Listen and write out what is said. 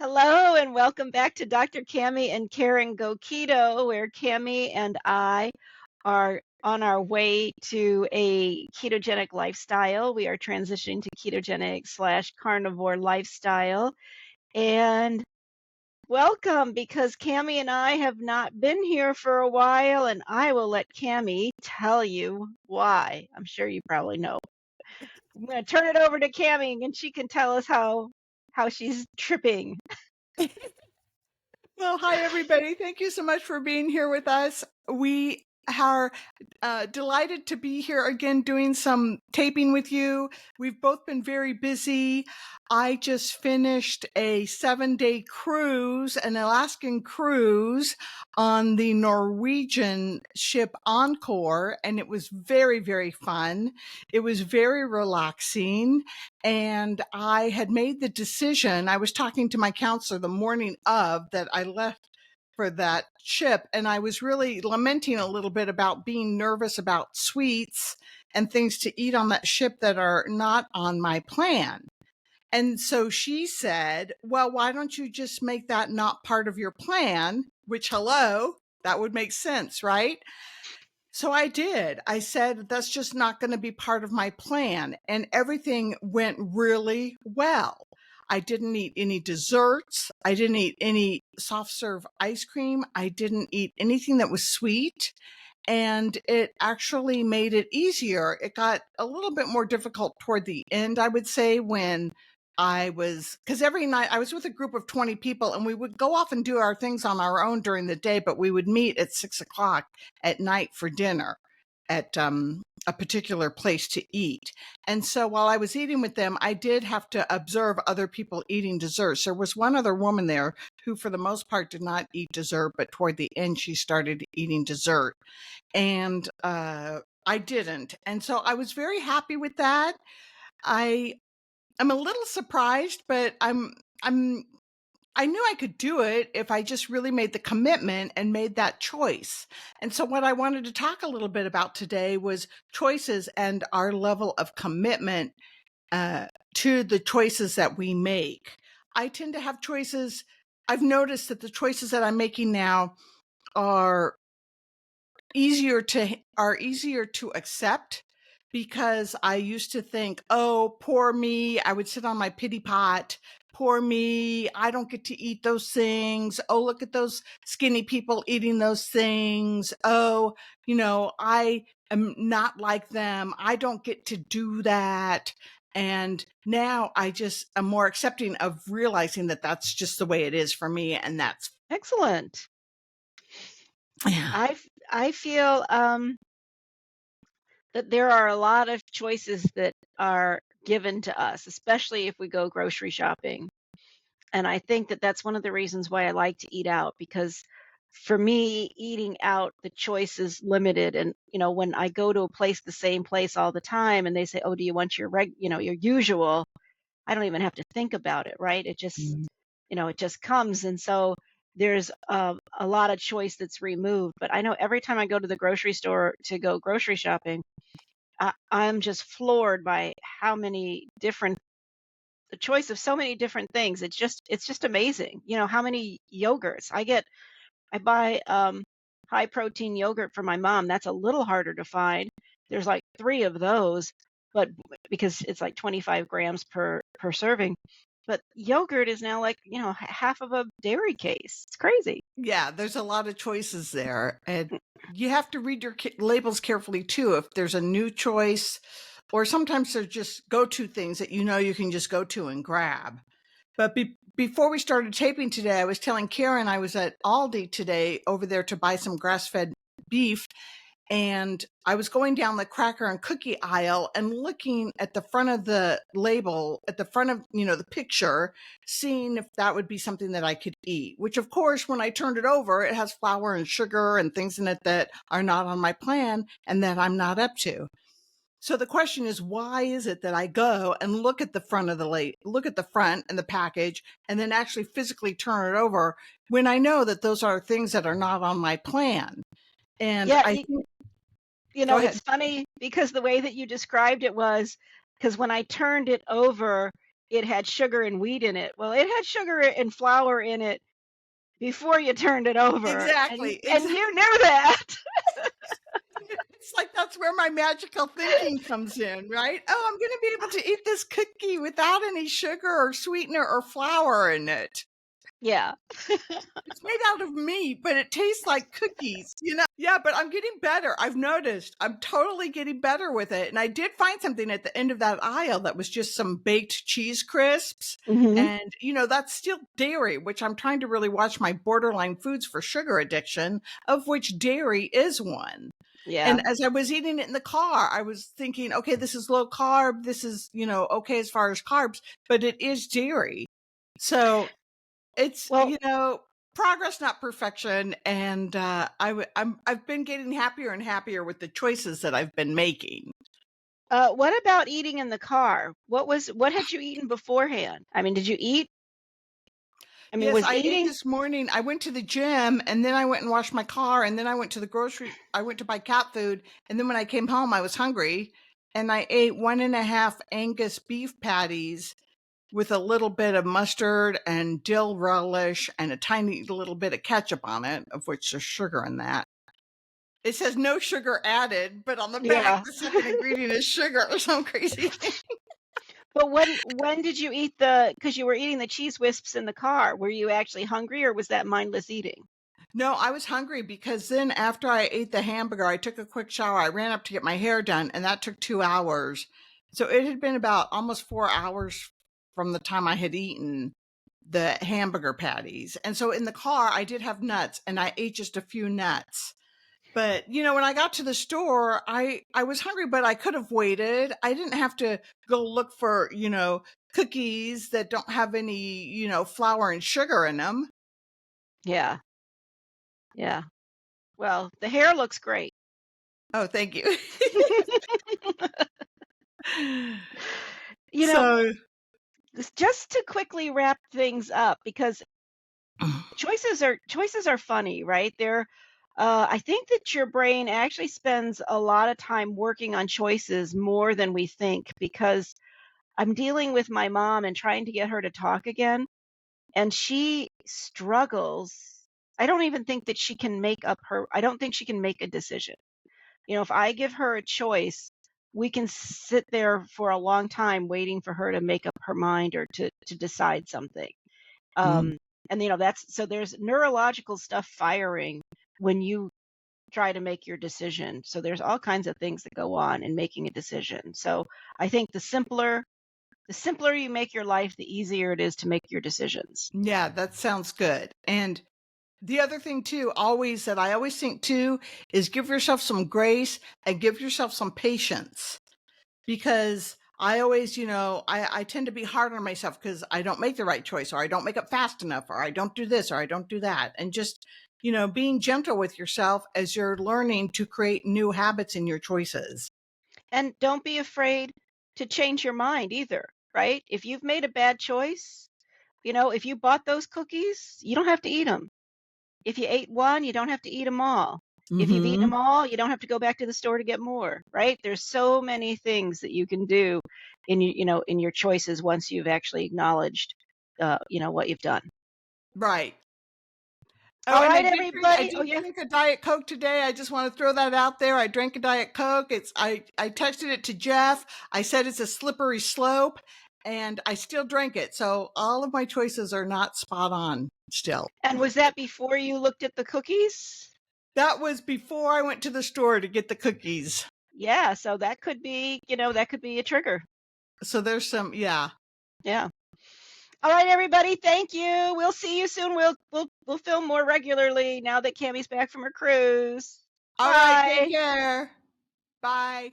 Hello and welcome back to Dr. Cammy and Karen Go Keto, where Cammy and I are on our way to a ketogenic lifestyle. We are transitioning to ketogenic / carnivore lifestyle. And welcome, because Cammy and I have not been here for a while, and I will let Cammy tell you why. I'm sure you probably know. I'm going to turn it over to Cammy, and she can tell us how she's tripping. Well, hi, everybody. Thank you so much for being here with us. We are delighted to be here again doing some taping with you. We've both been very busy. I just finished a 7-day cruise, an Alaskan cruise on the Norwegian ship Encore, and it was very, very fun. It was very relaxing. And I had made the decision. I was talking to my counselor the morning of that I left for that ship, and I was really lamenting a little bit about being nervous about sweets and things to eat on that ship that are not on my plan. And so she said, well, why don't you just make that not part of your plan? Which, hello, that would make sense, right? So I did. I said, that's just not going to be part of my plan. And everything went really well. I didn't eat any desserts. I didn't eat any soft serve ice cream. I didn't eat anything that was sweet. And it actually made it easier. It got a little bit more difficult toward the end, I would say, when because every night I was with a group of 20 people, and we would go off and do our things on our own during the day, but we would meet at 6:00 at night for dinner at a particular place to eat. And so while I was eating with them, I did have to observe other people eating desserts. There was one other woman there who, for the most part, did not eat dessert, but toward the end, she started eating dessert. And I didn't. And so I was very happy with that. I'm a little surprised, but I knew I could do it if I just really made the commitment and made that choice. And so what I wanted to talk a little bit about today was choices and our level of commitment to the choices that we make. I tend to have choices. I've noticed that the choices that I'm making now are easier to accept, because I used to think, oh, poor me. I would sit on my pity pot. Poor me. I don't get to eat those things. Oh, look at those skinny people eating those things. Oh, I am not like them. I don't get to do that. And now I just am more accepting of realizing that that's just the way it is for me. And that's Excellent. yeah. I feel that there are a lot of choices that are given to us, especially if we go grocery shopping. And I think that that's one of the reasons why I like to eat out, because for me, eating out, the choice is limited. And, when I go to the same place all the time, and they say, oh, do you want your usual, I don't even have to think about it, right? It just comes. And so there's a lot of choice that's removed. But I know every time I go to the grocery store to go grocery shopping, I'm just floored by the choice of so many different things. It's just amazing. How many yogurts I buy high protein yogurt for my mom. That's a little harder to find. There's like 3 of those, but because it's like 25 grams per serving. But yogurt is now like, half of a dairy case. It's crazy. Yeah, there's a lot of choices there. And you have to read your labels carefully too. If there's a new choice, or sometimes they're just go-to things that you can just go to and grab. But before we started taping today, I was telling Karen I was at Aldi today over there to buy some grass-fed beef. And I was going down the cracker and cookie aisle and looking at the front of the label, at the front of, the picture, seeing if that would be something that I could eat, which of course, when I turned it over, it has flour and sugar and things in it that are not on my plan and that I'm not up to. So the question is, why is it that I go and look at the front and the package, and then actually physically turn it over when I know that those are things that are not on my plan? And Yeah, I think, go it's ahead. funny because the way that you described it was, because when I turned it over, it had sugar and wheat in it. Well, it had sugar and flour in it before you turned it over, Exactly. and you knew that. It's like that's where my magical thinking comes in, right? Oh, I'm going to be able to eat this cookie without any sugar or sweetener or flour in it. Yeah. It's made out of meat, but it tastes like cookies, you know? Yeah, but I'm getting better. I've noticed I'm totally getting better with it. And I did find something at the end of that aisle that was just some baked cheese crisps. Mhm. And, you know, that's still dairy, which I'm trying to really watch my borderline foods for sugar addiction, of which dairy is one. Yeah. And as I was eating it in the car, I was thinking, okay, this is low carb. This is, you know, okay as far as carbs, but it is dairy. So it's, Well, you know, progress, not perfection. And I've been getting happier and happier with the choices that I've been making. what about eating in the car? What had you eaten beforehand? I mean, did you eat? I mean, Yes, was I ate eating? this morning. I went to the gym and then I went and washed my car and then I went to the grocery. I went to buy cat food. And then when I came home, I was hungry and I ate 1.5 Angus beef patties with a little bit of mustard and dill relish and a tiny little bit of ketchup on it, of which there's sugar in that. It says no sugar added, but on the back, Yeah. the second ingredient is sugar or some crazy thing. But when did you eat because you were eating the cheese wisps in the car, were you actually hungry or was that mindless eating? No, I was hungry because then after I ate the hamburger, I took a quick shower. I ran up to get my hair done, and that took 2 hours. So it had been about almost 4 hours from the time I had eaten the hamburger patties. And so in the car, I did have nuts, and I ate just a few nuts. But, you know, when I got to the store, I was hungry, but I could have waited. I didn't have to go look for, you know, cookies that don't have any, you know, flour and sugar in them. Yeah. Yeah. Well, the hair looks great. Oh, thank you. You know, So, just to quickly wrap things up because choices are funny, right? I think that your brain actually spends a lot of time working on choices more than we think because I'm dealing with my mom and trying to get her to talk again, and she struggles. I don't even think that she can make up her I don't think she can make a decision. You know, if I give her a choice, we can sit there for a long time waiting for her to make up her mind or to decide something. mm, Um, and you know, that's so there's neurological stuff firing when you try to make your decision. So there's all kinds of things that go on in making a decision. So I think the simpler you make your life, the easier it is to make your decisions. yeah, that sounds good. And the other thing too, always that I always think too, is give yourself some grace and give yourself some patience. Because I always, you know, I tend to be hard on myself because I don't make the right choice or I don't make it fast enough or I don't do this or I don't do that. And just, you know, being gentle with yourself as you're learning to create new habits in your choices. And don't be afraid to change your mind either, right? If you've made a bad choice, you know, if you bought those cookies, you don't have to eat them. If you ate one, you don't have to eat them all. If you've eaten Mm-hmm. them all, you don't have to go back to the store to get more, right? There's so many things that you can do in your choices once you've actually acknowledged, what you've done. Right. Oh, All and right, I everybody. Oh, did yeah. drink a Diet Coke today. I just want to throw that out there. I drank a Diet Coke. I texted it to Jeff. I said it's a slippery slope and I still drank it. So all of my choices are not spot on still. And was that before you looked at the cookies? That was before I went to the store to get the cookies. Yeah, so that could be a trigger. So there's some, yeah. Yeah. All right, everybody. Thank you. We'll see you soon. We'll film more regularly now that Cammy's back from her cruise. All right. Take Bye. care. Bye.